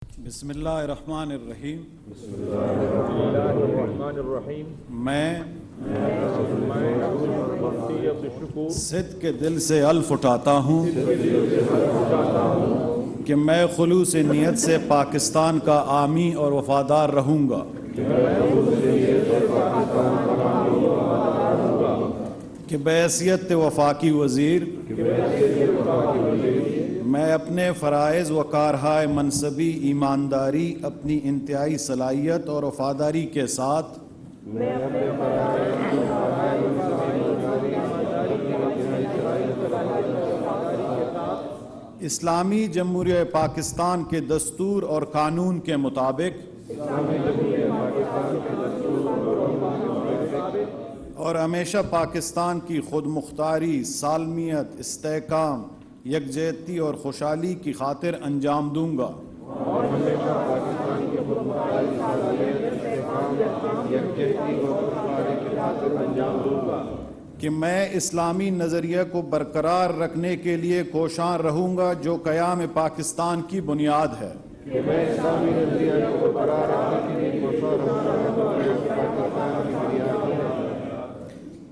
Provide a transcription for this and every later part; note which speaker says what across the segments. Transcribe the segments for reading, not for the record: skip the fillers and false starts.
Speaker 1: بسم اللہ الرحمن الرحیم۔ میں صدق کے دل سے الف اٹھاتا ہوں کہ میں خلوص نیت سے پاکستان کا عامی اور وفادار رہوں گا، کہ بحیثیت وفاقی وزیر میں اپنے فرائض و کارہائے منصبی ایمانداری، اپنی انتہائی صلاحیت اور وفاداری کے ساتھ اسلامی جمہوریہ پاکستان کے دستور اور قانون کے مطابق اور ہمیشہ پاکستان کی خود مختاری، سالمیت، استحکام، یکجہتی اور خوشحالی کی خاطر انجام دوں گا، کہ میں اسلامی نظریہ کو برقرار رکھنے کے لیے کوشاں رہوں گا جو قیام پاکستان کی بنیاد ہے،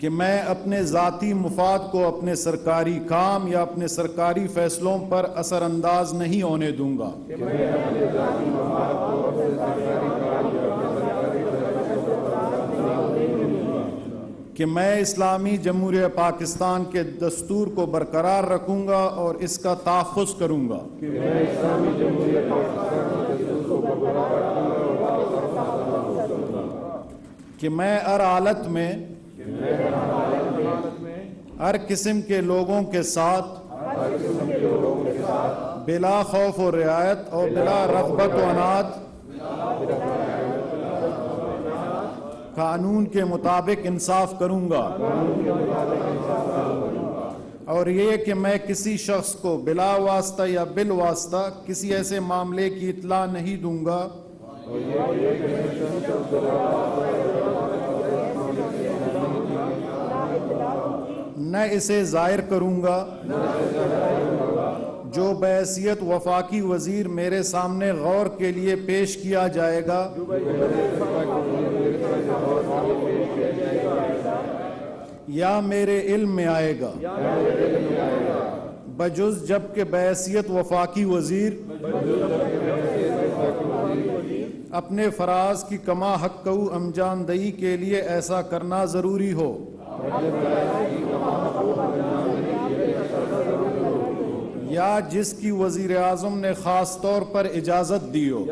Speaker 1: کہ میں اپنے ذاتی مفاد کو اپنے سرکاری کام یا اپنے سرکاری فیصلوں پر اثر انداز نہیں ہونے دوں گا، کہ میں اسلامی جمہوریہ پاکستان کے دستور کو برقرار رکھوں گا اور اس کا تحفظ کروں گا، کہ میں ہر حالت میں ہر قسم کے لوگوں کے ساتھ بلا خوف و رعایت اور بلا رغبت و عناد قانون کے مطابق انصاف کروں گا، اور یہ کہ میں کسی شخص کو بلا واسطہ یا بالواسطہ کسی ایسے معاملے کی اطلاع نہیں دوں گا نہ اسے ظاہر کروں گا جو بحیثیت وفاقی وزیر میرے سامنے غور کے لیے پیش کیا جائے گا یا میرے علم میں آئے گا، بجز جب کہ بحیثیت وفاقی وزیر اپنے فرائض کی کما حقہ انجام دہی کے لیے ایسا کرنا ضروری ہو، یا جس کی وزیر اعظم نے خاص طور پر اجازت دی ہو۔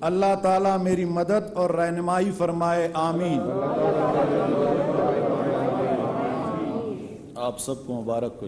Speaker 1: اللہ تعالیٰ میری مدد اور رہنمائی فرمائے، آمین۔ آپ سب کو مبارک ہو۔